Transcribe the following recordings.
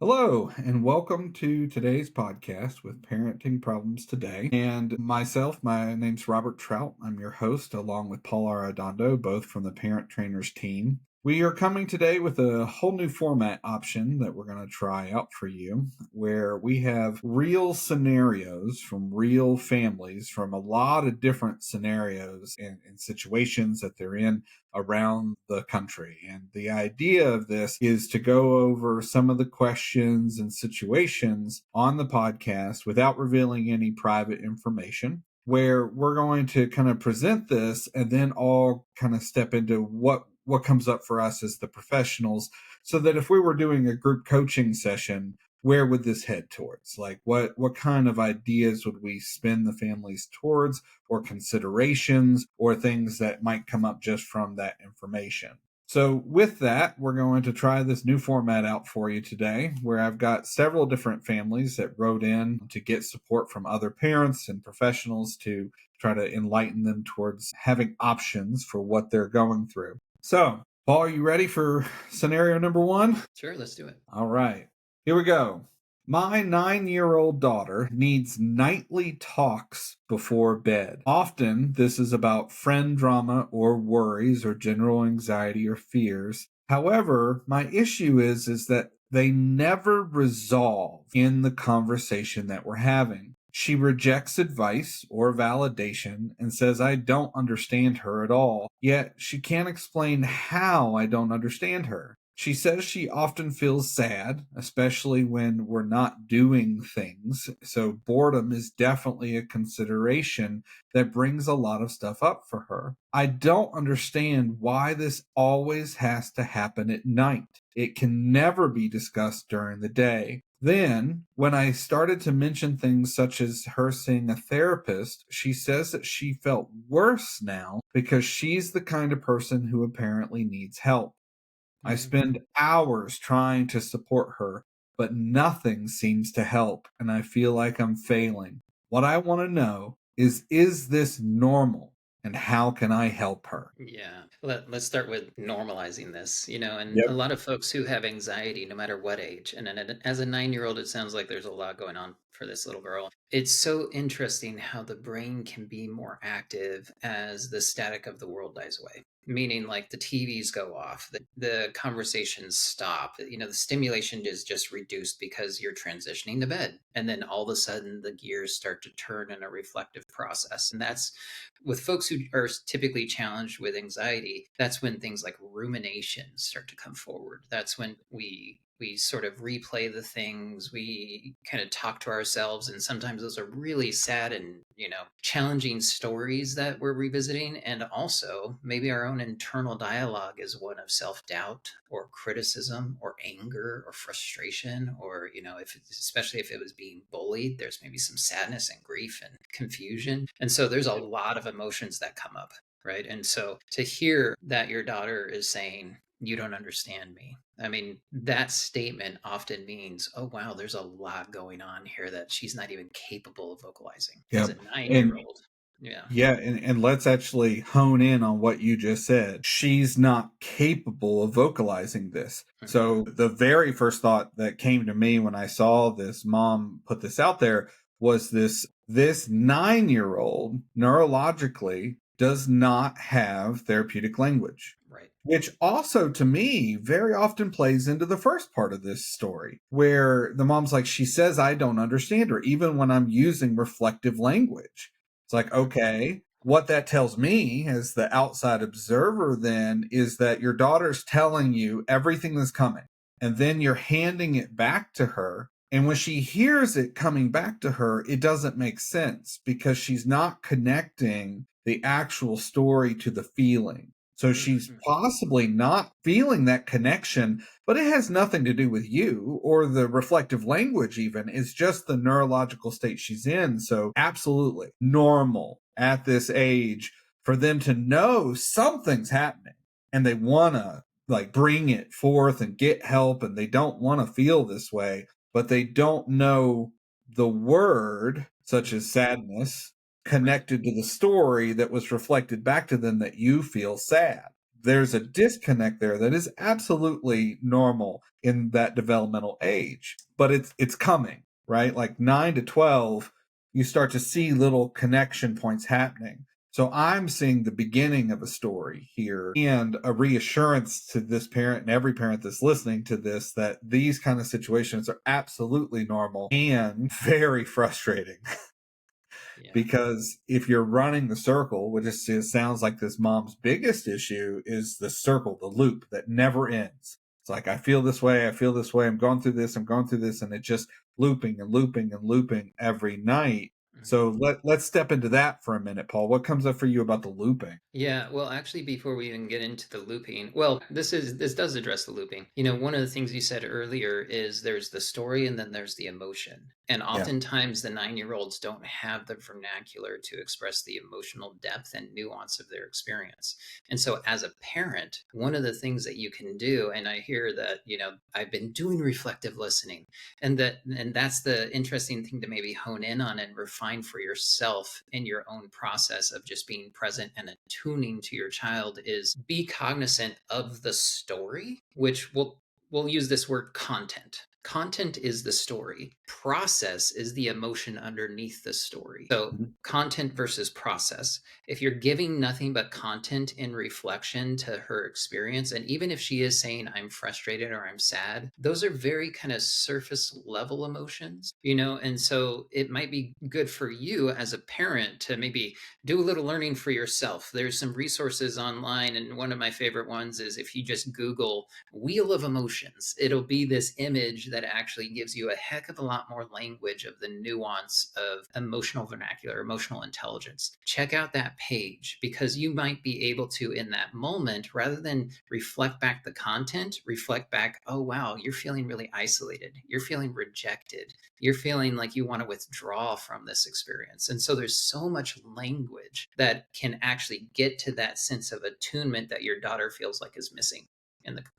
Hello, and welcome to today's podcast with Parenting Problems Today. And myself, my name's Robert Trout. I'm your host, along with Paul Arredondo, both from the Parent Trainers team. We are coming today with a whole new format option that we're going to try out for you, where we have real scenarios from real families from a lot of different scenarios and situations that they're in around the country. And the idea of this is to go over some of the questions and situations on the podcast without revealing any private information, where we're going to kind of present this and then all kind of step into what comes up for us as the professionals, so that if we were doing a group coaching session, where would this head towards? Like what kind of ideas would we spin the families towards, or considerations, or things that might come up just from that information? So with that, we're going to try this new format out for you today, where I've got several different families that wrote in to get support from other parents and professionals to try to enlighten them towards having options for what they're going through. So, Paul, are you ready for scenario number one? Sure, let's do it. All right, here we go. My 9-year-old daughter needs nightly talks before bed. Often, this is about friend drama or worries or general anxiety or fears. However, my issue is that they never resolve in the conversation that we're having. She rejects advice or validation and says I don't understand her at all, yet she can't explain how I don't understand her. She says she often feels sad, especially when we're not doing things. So boredom is definitely a consideration that brings a lot of stuff up for her. I don't understand why this always has to happen at night. It can never be discussed during the day. Then, when I started to mention things such as her seeing a therapist, she says that she felt worse now because she's the kind of person who apparently needs help. I Mhm. spend hours trying to support her, but nothing seems to help, and I feel like I'm failing. What I want to know is this normal, and how can I help her? Yeah. Let's start with normalizing this, and a Yep. lot of folks who have anxiety, no matter what age, and as a 9-year-old, it sounds like there's a lot going on for this little girl. It's so interesting how the brain can be more active as the static of the world dies away. Meaning, like the TVs go off, the conversations stop, the stimulation is just reduced because you're transitioning to bed. And then all of a sudden, the gears start to turn in a reflective process. And that's with folks who are typically challenged with anxiety. That's when things like rumination start to come forward. That's when we sort of replay the things, we kind of talk to ourselves, and sometimes those are really sad and challenging stories that we're revisiting. And also maybe our own internal dialogue is one of self-doubt or criticism or anger or frustration, or especially if it was being bullied, there's maybe some sadness and grief and confusion. And so there's a lot of emotions that come up, right? And so to hear that your daughter is saying, you don't understand me. I mean, that statement often means, oh, wow, there's a lot going on here that she's not even capable of vocalizing as a Yep. 9 year And old. Yeah. yeah, and let's actually hone in on what you just said. She's not capable of vocalizing this. Hmm. So the very first thought that came to me when I saw this mom put this out there was this 9-year-old neurologically does not have therapeutic language, Right. which also to me very often plays into the first part of this story, where the mom's like, she says I don't understand her even when I'm using reflective language. It's like, Hmm. okay, what that tells me as the outside observer then is that your daughter's telling you everything that's coming, and then you're handing it back to her. And when she hears it coming back to her, it doesn't make sense because she's not connecting the actual story to the feeling. So she's Hmm. possibly not feeling that connection, but it has nothing to do with you or the reflective language, even. It's just the neurological state she's in. So, absolutely normal at this age for them to know something's happening and they want to like bring it forth and get help, and they don't want to feel this way, but they don't know the word, such as Hmm. sadness, Right. connected to the story that was reflected back to them that you feel sad. there's a disconnect there that is absolutely normal in that developmental age, but it's coming, right? Like 9 to 12, you start to see little connection points happening. So I'm seeing the beginning of a story here and a reassurance to this parent and every parent that's listening to this that these kind of situations are absolutely normal and very frustrating. Yeah. Because if you're running the circle, which it sounds like this mom's biggest issue is the circle, the loop that never ends. It's like, I feel this way, I feel this way, I'm going through this, I'm going through this, and it's just looping and looping and looping every night. Mhm. So let's step into that for a minute, Paul. What comes up for you about the looping? Yeah, well, actually, before we even get into the looping, well, this does address the looping. You know, one of the things you said earlier is there's the story and then there's the emotion. And Yeah. oftentimes the 9-year-olds don't have the vernacular to express the emotional depth and nuance of their experience. And so as a parent, one of the things that you can do, and I hear that, you know, I've been doing reflective listening, and that's the interesting thing to maybe hone in on and refine for yourself in your own process of just being present and attuning to your child is be cognizant of the story, which we'll use this word content is the story, process is the emotion underneath the story. So Mhm. content versus process. If you're giving nothing but content in reflection to her experience, and even if she is saying, I'm frustrated or I'm sad, those are very kind of surface level emotions, you know? And so it might be good for you as a parent to maybe do a little learning for yourself. There's some resources online, and one of my favorite ones is if you just Google wheel of emotions, it'll be this image that actually gives you a heck of a lot more language of the nuance of emotional vernacular, emotional intelligence. Check out that page because you might be able to, in that moment, rather than reflect back the content, reflect back, oh, wow, you're feeling really isolated. You're feeling rejected. You're feeling like you want to withdraw from this experience. And so there's so much language that can actually get to that sense of attunement that your daughter feels like is missing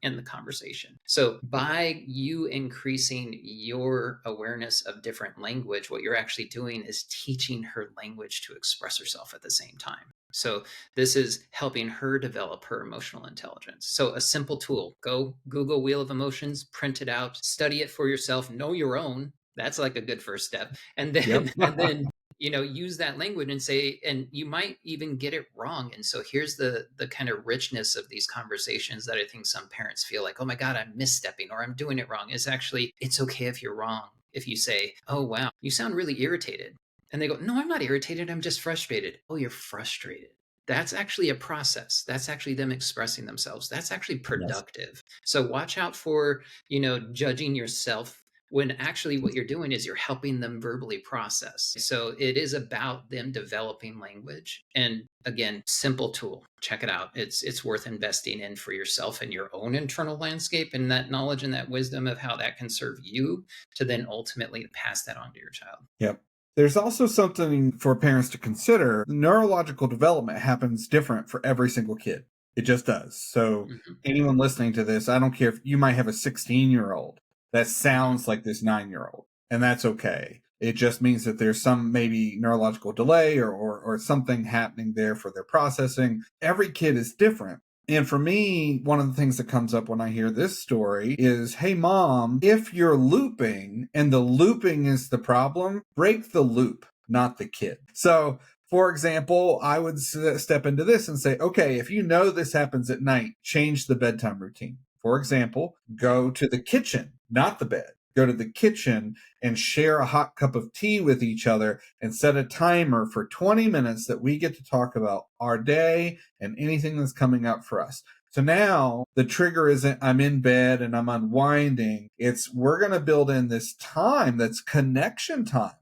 in the conversation. So by you increasing your awareness of different language, what you're actually doing is teaching her language to express herself at the same time. So this is helping her develop her emotional intelligence. So a simple tool, go Google Wheel of Emotions, print it out, study it for yourself, know your own. That's like a good first step. And Yep. then and then you know, use that language and say, and you might even get it wrong. And so here's the kind of richness of these conversations that I think some parents feel like, oh my God, I'm misstepping or I'm doing it wrong. Is actually, it's okay if you're wrong. If you say, oh wow, you sound really irritated. And they go, no, I'm not irritated, I'm just frustrated. Oh, you're frustrated. That's actually a process. That's actually them expressing themselves. That's actually Yes. productive. So watch out for, you know, judging yourself when actually what you're doing is you're helping them verbally process. So it is about them developing language. And again, simple tool. Check it out. It's worth investing in for yourself and your own internal landscape and that knowledge and that wisdom of how that can serve you to then ultimately pass that on to your child. Yep. There's also something for parents to consider. Neurological development happens different for every single kid. It just does. So, Mhm, anyone listening to this, I don't care if you might have a 16-year-old that mhm, sounds like this 9-year-old, and that's okay. It just means that there's some maybe neurological delay or something happening there for their processing. Every kid is different. And for me, one of the things that comes up when I hear this story is, hey, mom, if you're looping and the looping is the problem, break the loop, not the kid. So, for example, I would step into this and say, okay, if you know this happens at night, change the bedtime routine. For example, okay. go to the kitchen, not the bed. Go to the kitchen and share a hot cup of tea with each other and set a timer for 20 minutes that we get to talk about our day and anything that's coming up for us. So now the trigger isn't I'm in bed and I'm unwinding. It's we're going to build in this time that's connection time.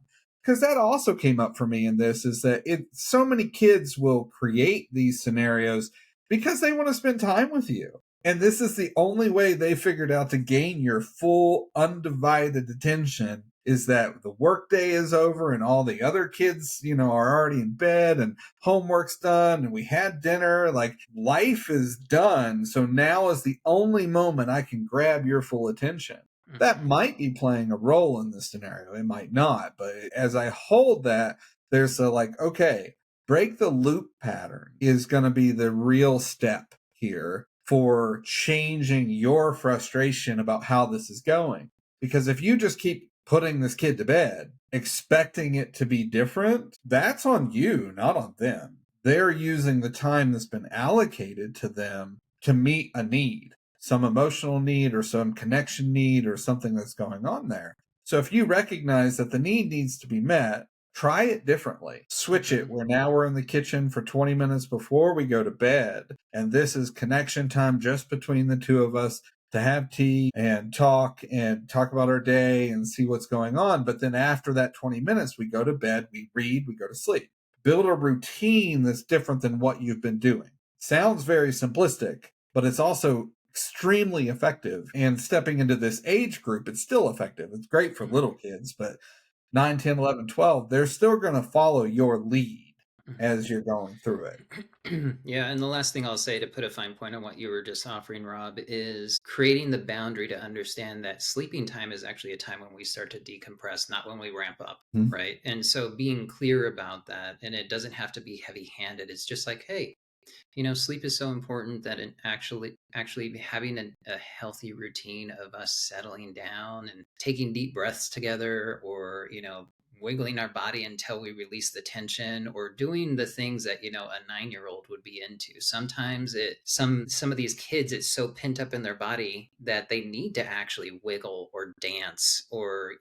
Because that also came up for me in this is that so many kids will create these scenarios because they want to spend time with you. And this is the only way they figured out to gain your full undivided attention is that the workday is over and all the other kids, are already in bed and homework's done and we had dinner. Like life is done. So now is the only moment I can grab your full attention. That Mhm. might be playing a role in this scenario. It might not. But as I hold that, there's okay, break the loop pattern is going to be the real step here for changing your frustration about how this is going. Because if you just keep putting this kid to bed, expecting it to be different, that's on you, not on them. They're using the time that's been allocated to them to meet a need, some emotional need or some connection need or something that's going on there. So if you recognize that the need needs to be met, try it differently. Switch it Hmm. where now we're in the kitchen for 20 minutes before we go to bed. And this is connection time just between the two of us to have tea and talk about our day and see what's going on. But then after that 20 minutes, we go to bed, we read, we go to sleep. Build a routine that's different than what you've been doing. Sounds very simplistic, but it's also extremely effective. And stepping into this age group, it's still effective. It's great for little kids, but 9, 10, 11, 12, they're still going to follow your lead as you're going through it. Yeah, and the last thing I'll say to put a fine point on what you were just offering, Rob, is creating the boundary to understand that sleeping time is actually a time when we start to decompress, not when we ramp up, Mhm. right? And so being clear about that, and it doesn't have to be heavy-handed. It's just like, hey, sleep is so important that in actually having a healthy routine of us settling down and taking deep breaths together, or wiggling our body until we release the tension, or doing the things that a 9-year-old would be into. Sometimes some of these kids, it's so pent up in their body that they need to actually wiggle or dance, or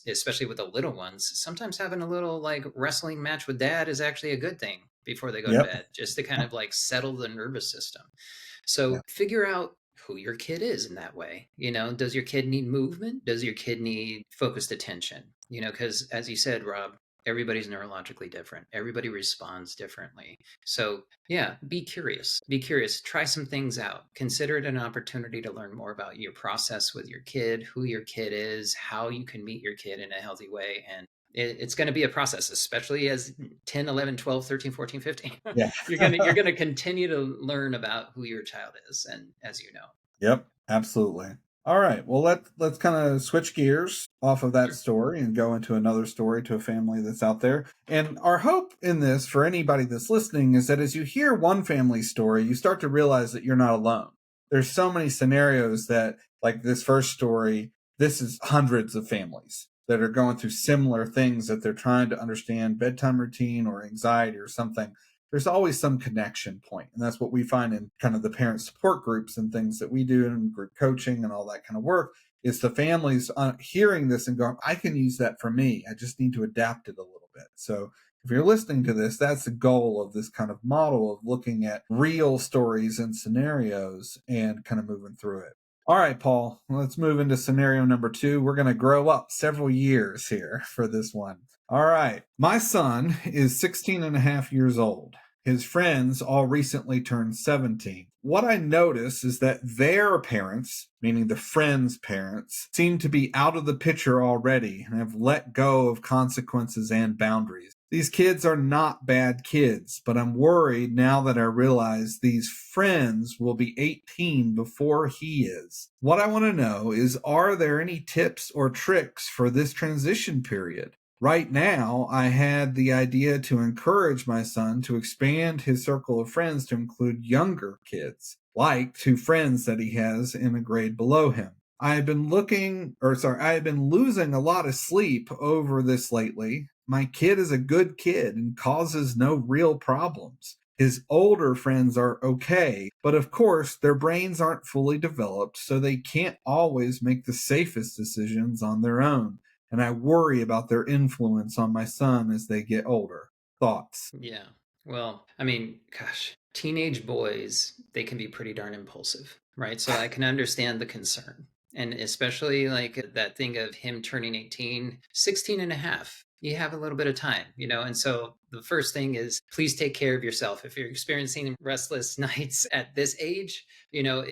especially with the little ones, sometimes having a little like wrestling match with dad is actually a good thing before they go to Yep. bed, just to kind Yeah. of like settle the nervous system. Yeah. So figure out who your kid is in that way. Does your kid need movement? Does your kid need focused attention? Because as you said, Rob, everybody's neurologically different. Everybody responds differently. So yeah, be curious. Be curious. Try some things out. Consider it an opportunity to learn more about your process with your kid, who your kid is, how you can meet your kid in a healthy way. And it's going to be a process, especially as 10, 11, 12, 13, 14, 15. Yeah. You're going to continue to learn about who your child is, and as you know. Yep, absolutely. All right. Well, let's kind of switch gears off of that Sure. story and go into another story to a family that's out there. And our hope in this for anybody that's listening is that as you hear one family story, you start to realize that you're not alone. There's so many scenarios that, like this first story, this is hundreds of families that are going through similar things that they're trying to understand bedtime routine or anxiety or something. There's always some connection point, and that's what we find in kind of the parent support groups and things that we do in group coaching and all that kind of work. Is the families hearing this and going, I can use that for me, I just need to adapt it a little bit. So if you're listening to this, that's the goal of this kind of model of looking at real stories and scenarios and kind of moving through it. All right, Paul, let's move into scenario number 2. We're going to grow up several years here for this one. All right. My son is 16 and a half years old. His friends all recently turned 17. What I notice is that their parents, meaning the friends' parents, seem to be out of the picture already and have let go of consequences and boundaries. These kids are not bad kids, but I'm worried now that I realize these friends will be 18 before he is. What I want to know is, are there any tips or tricks for this transition period? Right now, I had the idea to encourage my son to expand his circle of friends to include younger kids, like 2 friends that he has in a grade below him. I have been losing a lot of sleep over this lately. My kid is a good kid and causes no real problems. His older friends are okay, but of course, their brains aren't fully developed, so they can't always make the safest decisions on their own, and I worry about their influence on my son as they get older. Thoughts? Yeah. Well, I mean, gosh, teenage boys, they can be pretty darn impulsive, right? So I can understand the concern. And especially like that thing of him turning 18, 16 and a half. You have a little bit of time, And so the first thing is, please take care of yourself. If you're experiencing restless nights at this age,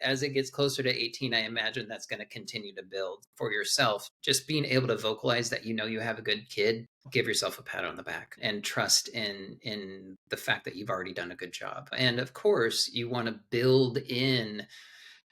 as it gets closer to 18, I imagine that's going to continue to build for yourself. Just being able to vocalize that you have a good kid, give yourself a pat on the back and trust in the fact that you've already done a good job. And of course, you want to build in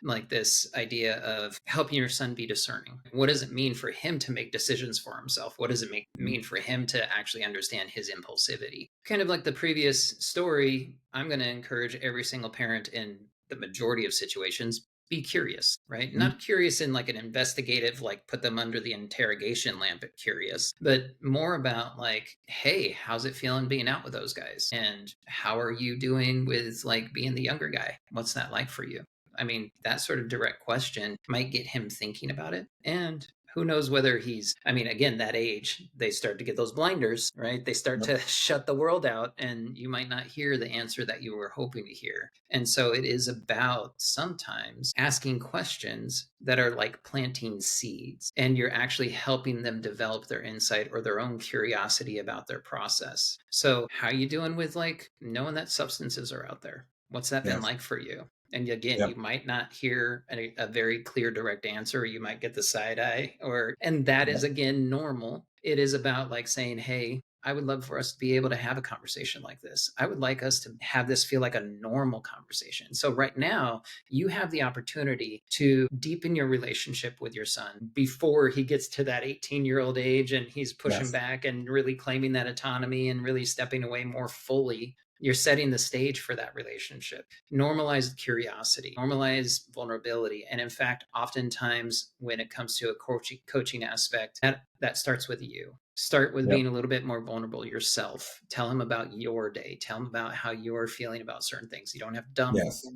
like this idea of helping your son be discerning. What does it mean for him to make decisions for himself? What does it mean for him to actually understand his impulsivity? Kind of like the previous story, I'm going to encourage every single parent in the majority of situations, be curious, right? Mhm. Not curious in like an investigative, like put them under the interrogation lamp at curious, but more about like, hey, how's it feeling being out with those guys? And how are you doing with like being the younger guy? What's that like for you? I mean, that sort of direct question might get him thinking about it. And who knows whether he's, I mean, again, that age, they start to get those blinders, right? They start Yep. to shut the world out, and you might not hear the answer that you were hoping to hear. And so it is about sometimes asking questions that are like planting seeds, and you're actually helping them develop their insight or their own curiosity about their process. So, how you doing with like knowing that substances are out there? What's that been Yes. like for you? And again, you Yep. might not hear a very clear, direct answer. You might get the side eye, or, and that is Yep. again normal. It is about like saying, hey, I would love for us to be able to have a conversation like this. I would like us to have this feel like a normal conversation. So, right now, you have the opportunity to deepen your relationship with your son before he gets to that 18-year-old age and he's pushing Yes. back and really claiming that autonomy and really stepping away more fully. You're setting the stage for that relationship. Normalize curiosity, normalize vulnerability. And in fact, oftentimes when it comes to a coaching aspect, that starts with you. Start with Yep. being a little bit more vulnerable yourself. Tell him about your day. Tell him about how you're feeling about certain things. You don't have to dump, Yes.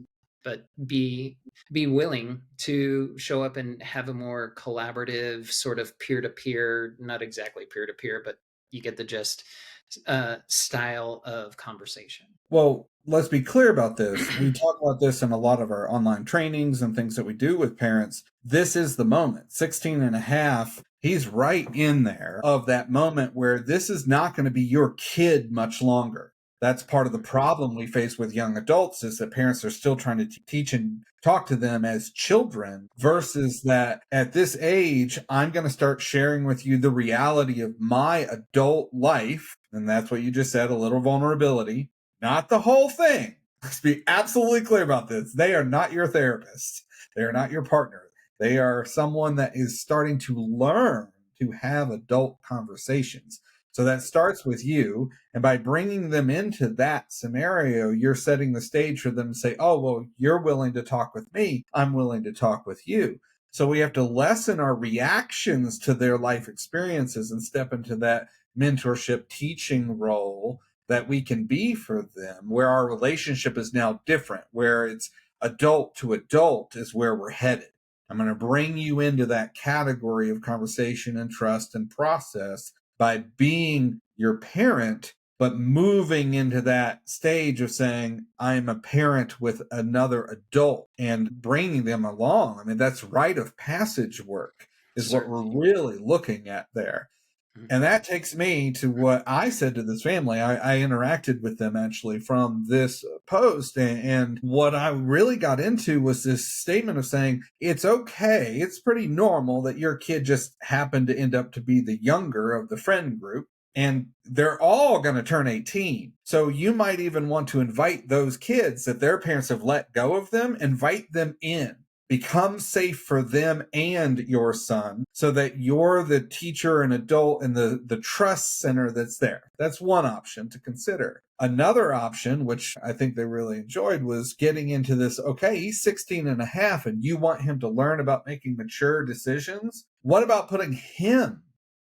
but be willing to show up and have a more collaborative sort of peer-to-peer, not exactly peer-to-peer, but you get the gist, style of conversation. Well, let's be clear about this. We talk about this in a lot of our online trainings and things that we do with parents. This is the moment. 16 and a half, he's right in there of that moment where this is not going to be your kid much longer. That's part of the problem we face with young adults is that parents are still trying to teach and talk to them as children versus that at this age, I'm going to start sharing with you the reality of my adult life. And that's what you just said, a little vulnerability, not the whole thing. Let's be absolutely clear about this. They are not your therapist. They are not your partner. They are someone that is starting to learn to have adult conversations. So that starts with you. And by bringing them into that scenario, you're setting the stage for them to say, oh, well, you're willing to talk with me. I'm willing to talk with you. So we have to lessen our reactions to their life experiences and step into that mentorship teaching role that we can be for them, where our relationship is now different, where it's adult to adult is where we're headed. I'm going to bring you into that category of conversation and trust and process by being your parent, but moving into that stage of saying, I'm a parent with another adult and bringing them along. I mean, that's rite of passage work, is what we're Certainly. really looking at there. And Mhm. that takes me to what I said to this family. I interacted with them actually from this post. And what I really got into was this statement of saying, it's okay. It's pretty normal that your kid just happened to end up to be the younger of the friend group. And they're all going to turn 18. So you might even want to invite those kids that their parents have let go of them, invite them in, become safe for them and your son so that you're the teacher and adult and the trust center that's there. That's one option to consider. Another option, which I think they really enjoyed, was getting into this. Okay, he's 16 and a half and you want him to learn about making mature decisions. What about putting him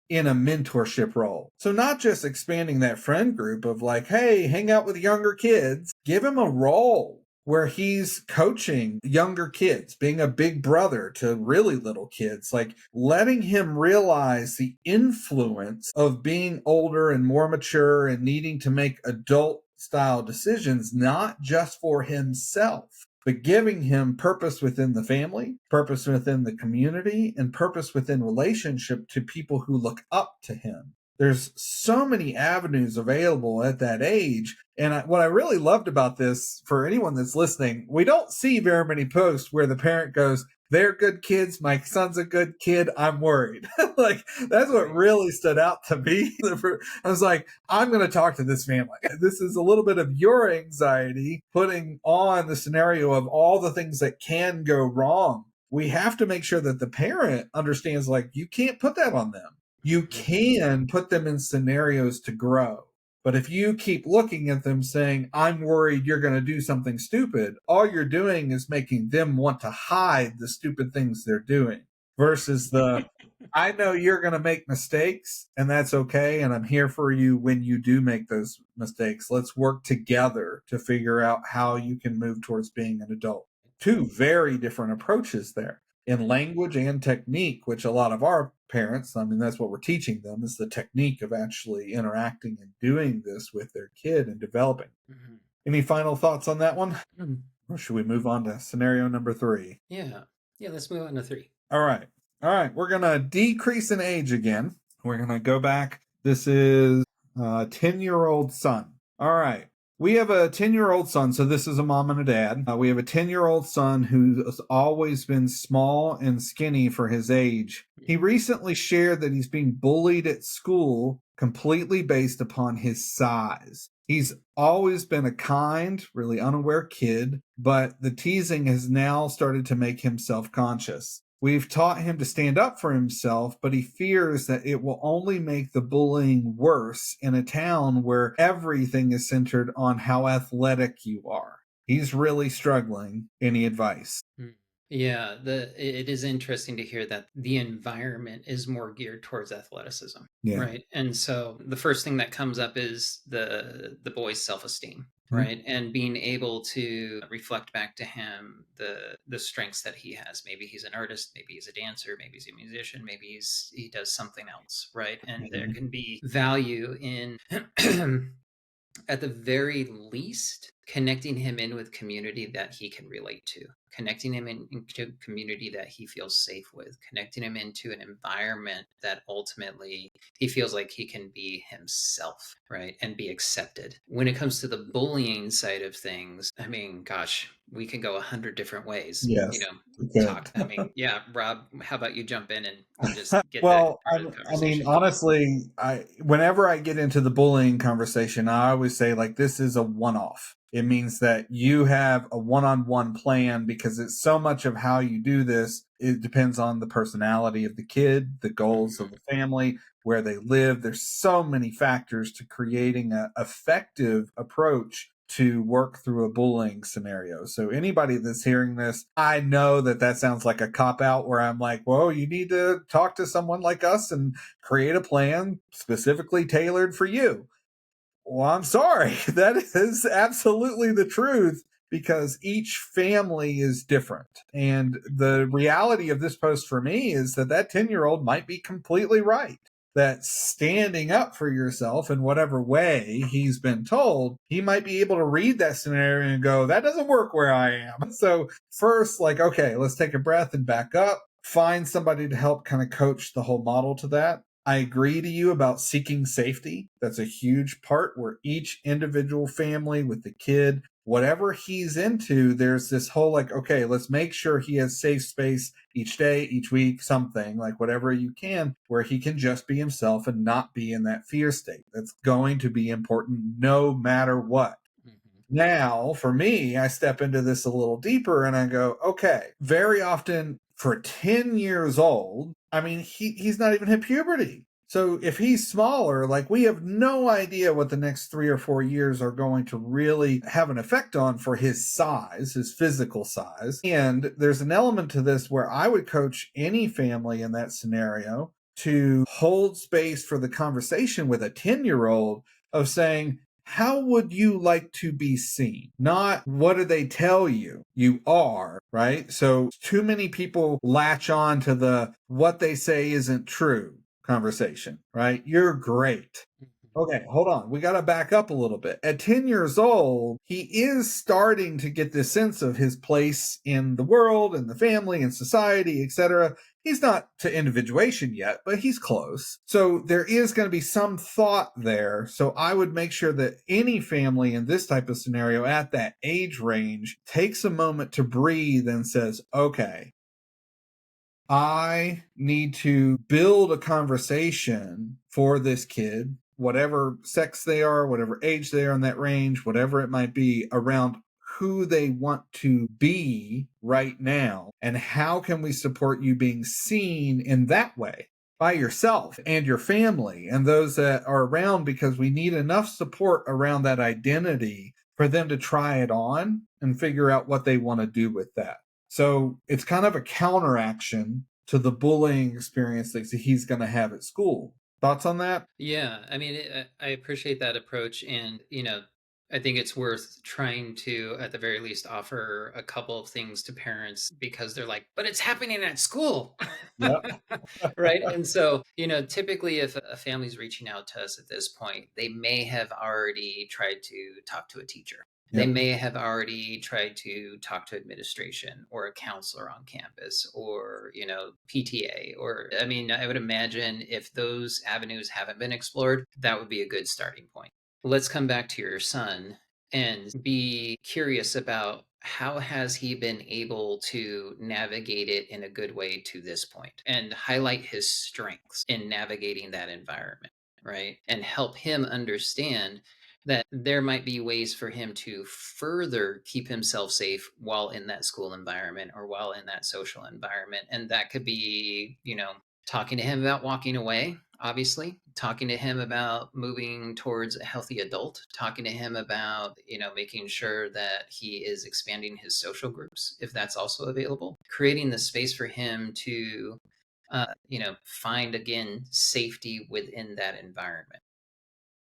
in a mentorship role? So not just expanding that friend group of like, hey, hang out with younger kids, give him a role where he's coaching younger kids, being a big brother to really little kids, like letting him realize the influence of being older and more mature and needing to make adult style decisions, not just for himself, but giving him purpose within the family, purpose within the community, and purpose within relationship to people who look up to him. There's so many avenues available at that age. And what I really loved about this, for anyone that's listening, we don't see very many posts where the parent goes, they're good kids. My son's a good kid. I'm worried. Like, that's what Right. really stood out to me. I was like, I'm going to talk to this family. This is a little bit of your anxiety putting on the scenario of all the things that can go wrong. We have to make sure that the parent understands, like, you can't put that on them. You Mhm. can put them in scenarios to grow. But if you keep looking at them saying, I'm worried you're going to do something stupid, all you're doing is making them want to hide the stupid things they're doing versus the, I know you're going to make mistakes and that's okay. And I'm here for you when you do make those mistakes. Let's work together to figure out how you can move towards being an adult. Two very different approaches there in language and technique, which a lot of our parents, I mean, that's what we're teaching them is the technique of actually interacting and doing this with their kid and developing. Mhm. Any final thoughts on that one? Mhm. Or should we move on to scenario number 3? Yeah. Yeah, let's move on to 3. All right. All right. We're going to decrease in age again. We're going to go back. This is a 10-year-old son. All right. We have a 10-year-old son. So this is a mom and a dad. We have a 10-year-old son who's always been small and skinny for his age. He recently shared that he's being bullied at school completely based upon his size. He's always been a kind, really unaware kid, but the teasing has now started to make him self-conscious. We've taught him to stand up for himself, but he fears that it will only make the bullying worse in a town where everything is centered on how athletic you are. He's really struggling. Any advice? Mm. Yeah, it is interesting to hear that the environment is more geared towards athleticism, Yeah. right? And so the first thing that comes up is the boy's self-esteem, Mhm. right? And being able to reflect back to him the strengths that he has. Maybe he's an artist, maybe he's a dancer, maybe he's a musician, maybe he does something else, right? And there Mhm. can be value in at the very least, connecting him in with community that he can relate to, connecting him into a community that he feels safe with, connecting him into an environment that ultimately he feels like he can be himself, right? And be accepted. When it comes to the bullying side of things, I mean, gosh, we can go 100 different ways, Yes. talk. Good. I mean, yeah, Rob, how about you jump in and just get that Well, part of the I mean, conversation going? honestly, I whenever I get into the bullying conversation, I always say like this is a one-off. It means that you have a one-on-one plan because it's so much of how you do this. It depends on the personality of the kid, the goals of Mhm. the family, where they live. There's so many factors to creating an effective approach to work through a bullying scenario. So anybody that's hearing this, I know that that sounds like a cop out where I'm like, well, you need to talk to someone like us and create a plan specifically tailored for you. Well, I'm sorry. That is absolutely the truth because each family is different. And the reality of this post for me is that that 10-year-old might be completely right. That standing up for yourself in whatever way he's been told, he might be able to read that scenario and go, that doesn't work where I am. So, first, like, okay, let's take a breath and back up, find somebody to help kind of coach the whole model to that. I agree to you about seeking safety. That's a huge part where each individual family with the kid, whatever he's into, there's this whole like, okay, let's make sure he has safe space each day, each week, something like whatever you can, where he can just be himself and not be in that fear state. That's going to be important no matter what. Mhm. Now, for me, I step into this a little deeper and I go, okay, very often for 10 years old, I mean, he's not even hit puberty. So if he's smaller, like we have no idea what the next 3 or 4 years are going to really have an effect on for his size, his physical size. And there's an element to this where I would coach any family in that scenario to hold space for the conversation with a 10-year-old of saying, how would you like to be seen? Not what do they tell you you are, right? So too many people latch on to the what they say isn't true conversation, right? You're great. Okay, hold on. We got to back up a little bit. At 10 years old, he is starting to get this sense of his place in the world and the family and society, etc. He's not to individuation yet, but he's close. So there is going to be some thought there. So I would make sure that any family in this type of scenario at that age range takes a moment to breathe and says, okay, I need to build a conversation for this kid, whatever sex they are, whatever age they are in that range, whatever it might be, around who they want to be right now and how can we support you being seen in that way. by yourself and your family and those that are around, because we need enough support around that identity for them to try it on and figure out what they want to do with that. So it's kind of a counteraction to the bullying experience that he's going to have at school. Thoughts on that? Yeah, I mean, I appreciate that approach, and I think it's worth trying to, at the very least, offer a couple of things to parents because they're like, "But it's happening at school." Yep. Right? And so, typically if a family's reaching out to us at this point, they may have already tried to talk to a teacher. They Yep. may have already tried to talk to administration or a counselor on campus or, PTA. Or, I mean, I would imagine if those avenues haven't been explored, that would be a good starting point. Let's come back to your son and be curious about how has he been able to navigate it in a good way to this point and highlight his strengths in navigating that environment, right? And help him understand that there might be ways for him to further keep himself safe while in that school environment or while in that social environment. And that could be, talking to him about walking away, obviously, talking to him about moving towards a healthy adult, talking to him about, making sure that he is expanding his social groups, if that's also available, creating the space for him to, find again safety within that environment.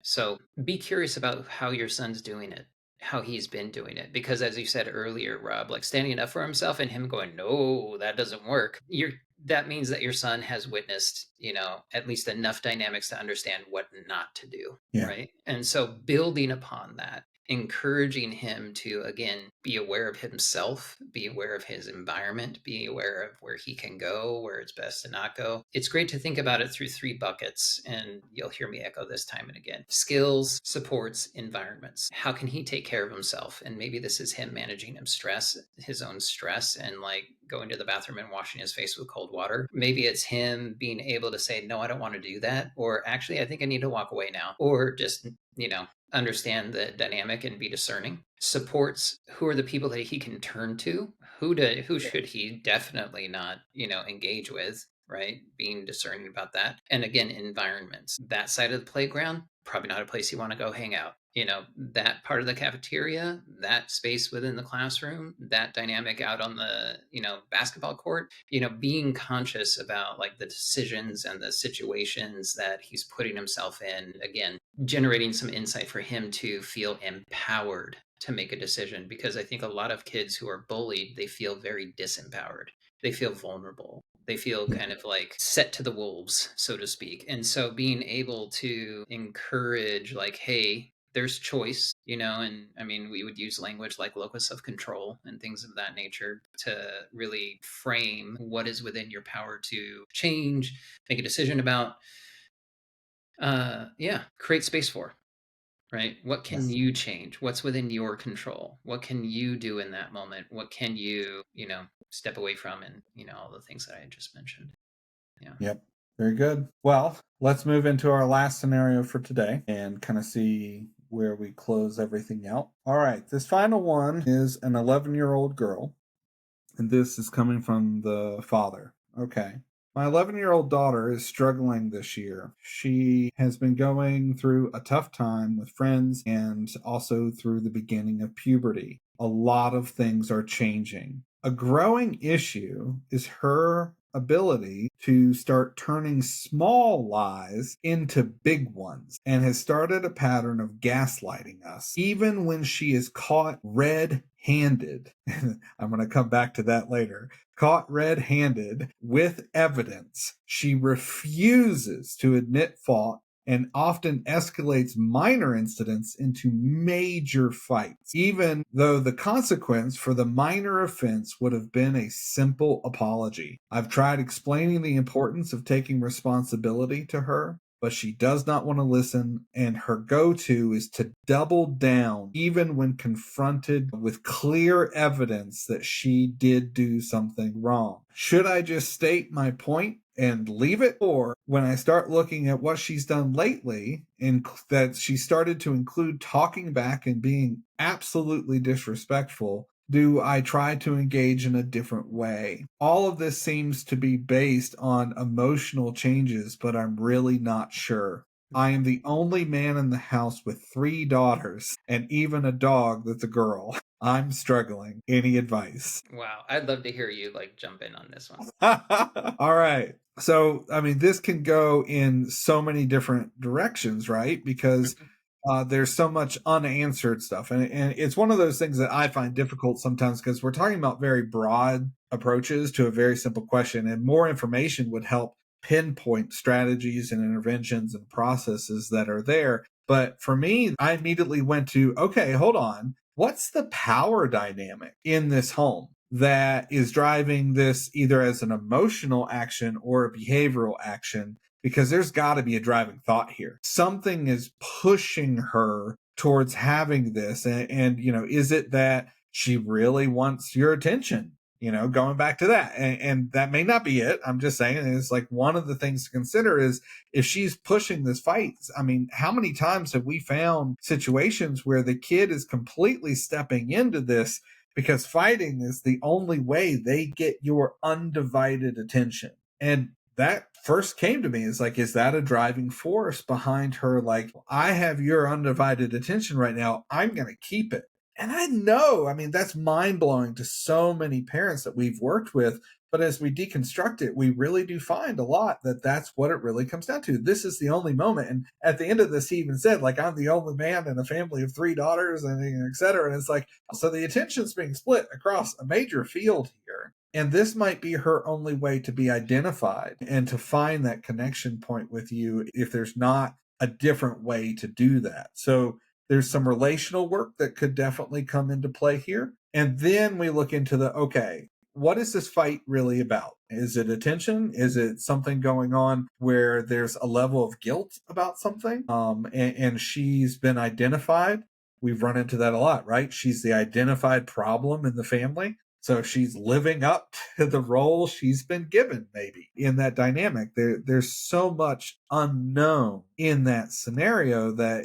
So be curious about how your son's doing it, how he's been doing it. Because as you said earlier, Rob, like standing up for himself and him going, no, that doesn't work. That means that your son has witnessed, at least enough dynamics to understand what not to do. Yeah. Right. And so building upon that, encouraging him to again be aware of himself, be aware of his environment, be aware of where he can go, where it's best to not go. It's great to think about it through three buckets, and you'll hear me echo this time and again: skills, supports, environments. How can he take care of himself? And maybe this is him managing his own stress, and like going to the bathroom and washing his face with cold water. Maybe it's him being able to say, no, I don't want to do that, or actually I think I need to walk away now, or just understand the dynamic and be discerning. Supports: who are the people that he can turn to? Who should he definitely not, engage with, right? Being discerning about that. And again, environments. That side of the playground, probably not a place you want to go hang out. That part of the cafeteria, that space within the classroom, that dynamic out on the, basketball court, being conscious about like the decisions and the situations that he's putting himself in. Again, generating some insight for him to feel empowered to make a decision, because I think a lot of kids who are bullied, they feel very disempowered. They feel vulnerable. They feel Yeah. kind of like set to the wolves, so to speak. And so being able to encourage like, hey, there's choice, and I mean, we would use language like locus of control and things of that nature to really frame what is within your power to change, make a decision about, create space for, right? What can Yes. you change? What's within your control? What can you do in that moment? What can you, step away from? And, all the things that I just mentioned. Yeah. Yep. Very good. Well, let's move into our last scenario for today and kind of see where we close everything out. All right. This final one is an 11-year-old girl, and this is coming from the father. Okay. My 11-year-old daughter is struggling this year. She has been going through a tough time with friends and also through the beginning of puberty. A lot of things are changing. A growing issue is her ability to start turning small lies into big ones, and has started a pattern of gaslighting us, even when she is caught red handed. I'm going to come back to that later. Caught red handed with evidence. She refuses to admit fault and often escalates minor incidents into major fights, even though the consequence for the minor offense would have been a simple apology. I've tried explaining the importance of taking responsibility to her, but she does not want to listen, and her go-to is to double down even when confronted with clear evidence that she did do something wrong. Should I just state my point and leave it? Or when I start looking at what she's done lately, and that she started to include talking back and being absolutely disrespectful, do I try to engage in a different way? All of this seems to be based on emotional changes, but I'm really not sure. I am the only man in the house with three daughters and even a dog that's a girl. I'm struggling. Any advice? Wow, I'd love to hear you like jump in on this one. All right. So, I mean, this can go in so many different directions, right? Because Mhm. there's so much unanswered stuff. And it's one of those things that I find difficult sometimes because we're talking about very broad approaches to a very simple question, and more information would help pinpoint strategies and interventions and processes that are there. But for me, I immediately went to, okay, hold on. What's the power dynamic in this home that is driving this either as an emotional action or a behavioral action? Because there's got to be a driving thought here. Something is pushing her towards having this. Is it that she really wants your attention? Going back to that. And that may not be it. I'm just saying it's like one of the things to consider is if she's pushing this fight. I mean, how many times have we found situations where the kid is completely stepping into this because fighting is the only way they get your undivided attention? And that first came to me is like, is that a driving force behind her? Like, I have your undivided attention right now. I'm going to keep it. And I know, I mean, that's mind blowing to so many parents that we've worked with. But as we deconstruct it, we really do find a lot that that's what it really comes down to. This is the only moment. And at the end of this, he even said, like, I'm the only man in a family of three daughters and et cetera. And it's like, so the attention's being split across a major field here. And this might be her only way to be identified and to find that connection point with you if there's not a different way to do that. So there's some relational work that could definitely come into play here. And then we look into okay, what is this fight really about? Is it attention? Is it something going on where there's a level of guilt about something? And she's been identified. We've run into that a lot, right? She's the identified problem in the family. So she's living up to the role she's been given, maybe in that dynamic. There's so much unknown in that scenario that,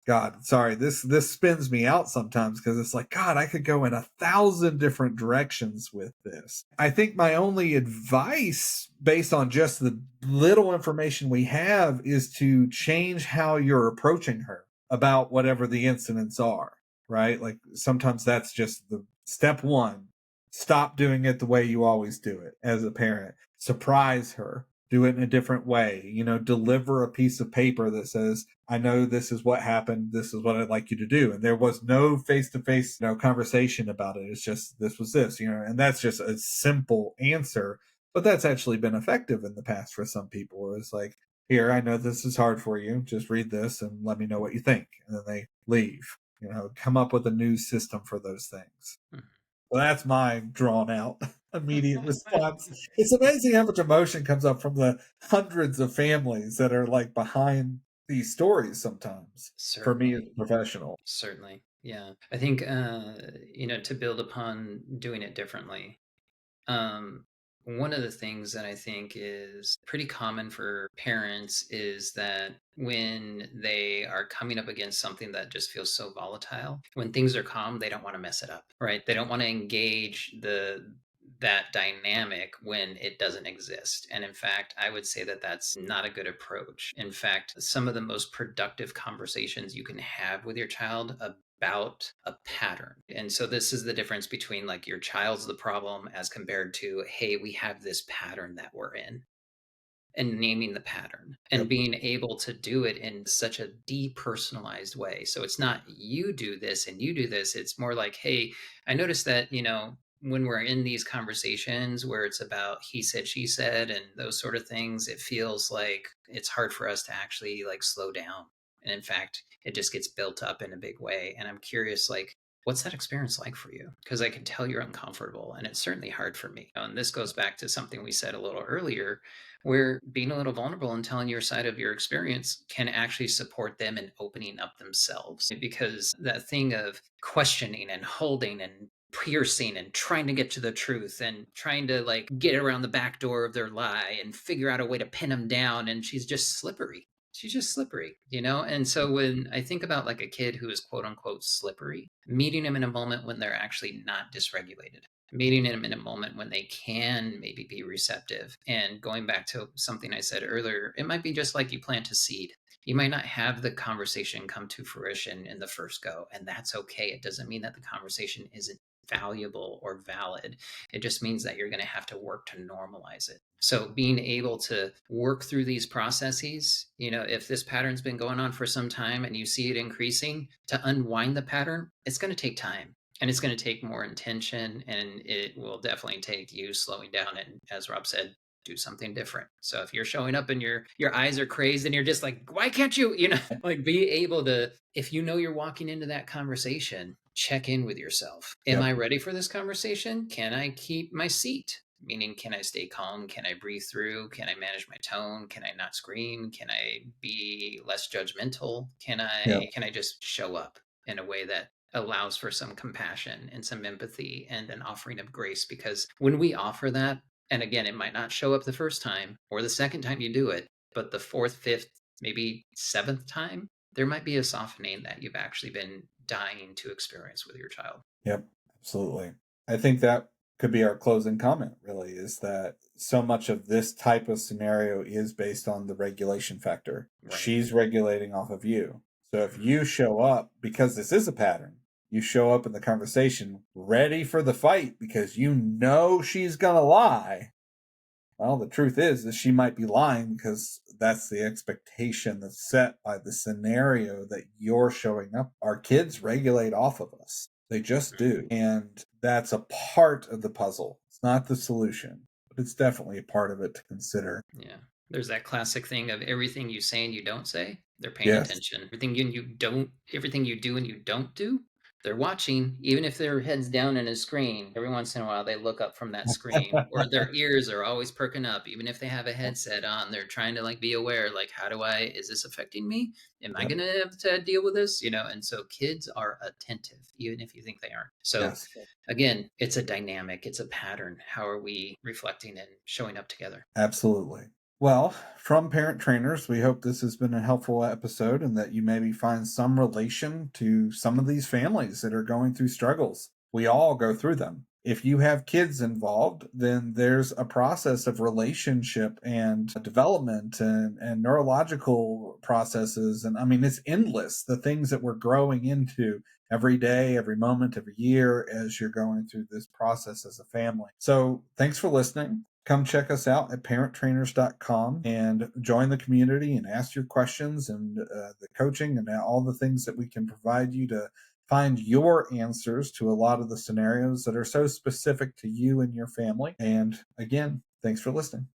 God, sorry, this spins me out sometimes because it's like, God, I could go in 1,000 different directions with this. I think my only advice, based on just the little information we have, is to change how you're approaching her about whatever the incidents are, right? Like sometimes that's just the step one. Stop doing it the way you always do it as a parent. Surprise her. Do it in a different way. Deliver a piece of paper that says, I know this is what happened. This is what I'd like you to do. And there was no face to face, conversation about it. It's just, this was this, and that's just a simple answer. But that's actually been effective in the past for some people. It's like, here, I know this is hard for you. Just read this and let me know what you think. And then they leave, come up with a new system for those things. Well, that's my drawn out immediate response. It's amazing how much emotion comes up from the hundreds of families that are like behind these stories sometimes for me as Certainly. a professional. Certainly. Yeah. I think to build upon doing it differently. Um, one of the things that I think is pretty common for parents is that when they are coming up against something that just feels so volatile, when things are calm, they don't want to mess it up, right? They don't want to engage that dynamic when it doesn't exist. And in fact, I would say that that's not a good approach. In fact, some of the most productive conversations you can have with your child about a pattern. And so this is the difference between like your child's the problem as compared to, hey, we have this pattern that we're in, and naming the pattern and Yep. being able to do it in such a depersonalized way. So it's not you do this and you do this. It's more like, hey, I noticed that, when we're in these conversations where it's about he said, she said, and those sort of things, it feels like it's hard for us to actually like slow down. And in fact, it just gets built up in a big way. And I'm curious, like, what's that experience like for you? Because I can tell you're uncomfortable and it's certainly hard for me. And this goes back to something we said a little earlier where being a little vulnerable and telling your side of your experience can actually support them in opening up themselves. Because that thing of questioning and holding and piercing and trying to get to the truth and trying to like get around the back door of their lie and figure out a way to pin them down, and she's just slippery. she's just slippery, you know? And so when I think about like a kid who is quote unquote slippery, meeting them in a moment when they're actually not dysregulated, meeting them in a moment when they can maybe be receptive. And going back to something I said earlier, it might be just like you plant a seed. You might not have the conversation come to fruition in the first go, and that's okay. It doesn't mean that the conversation isn't valuable or valid. It just means that you're going to have to work to normalize it. So being able to work through these processes, you know, if this pattern's been going on for some time and you see it increasing, to unwind the pattern, it's going to take time, and it's going to take more intention, and it will definitely take you slowing down and, as Rob said, do something different. So if you're showing up and your eyes are crazed and you're just like, why can't you, you know, like be able to, if you know you're walking into that conversation, check in with yourself. Am Yep. I ready for this conversation? Can I keep my seat? Meaning, can I stay calm? Can I breathe through? Can I manage my tone? Can I not scream? Can I be less judgmental? Yep. Can I just show up in a way that allows for some compassion and some empathy and an offering of grace? Because when we offer that, and again, it might not show up the first time or the second time you do it, but the fourth, fifth, maybe seventh time, there might be a softening that you've actually been dying to experience with your child. Yep. Absolutely. I think that could be our closing comment, really, is that so much of this type of scenario is based on the regulation factor. Right. She's regulating off of you. So if Mhm. you show up, because this is a pattern, you show up in the conversation ready for the fight because you know she's going to lie. Well, the truth is that she might be lying because that's the expectation that's set by the scenario that you're showing up. Our kids regulate off of us. They just Mhm. do. And that's a part of the puzzle. It's not the solution, but it's definitely a part of it to consider. Yeah. There's that classic thing of everything you say and you don't say, they're paying Yes. attention. Everything you do and you don't do, they're watching. Even if their head's down in a screen, every once in a while they look up from that screen, or their ears are always perking up. Even if they have a headset on, they're trying to like be aware, like, is this affecting me? Am I Yep. going to have to deal with this? You know, and so kids are attentive, even if you think they aren't. So Yes. again, it's a dynamic, it's a pattern. How are we reflecting and showing up together? Absolutely. Well, from parent trainers, we hope this has been a helpful episode and that you maybe find some relation to some of these families that are going through struggles. We all go through them. If you have kids involved, then there's a process of relationship and development and neurological processes. And I mean, it's endless, the things that we're growing into every day, every moment, every year as you're going through this process as a family. So thanks for listening. Come check us out at parenttrainers.com and join the community and ask your questions and the coaching and all the things that we can provide you to find your answers to a lot of the scenarios that are so specific to you and your family. And again, thanks for listening.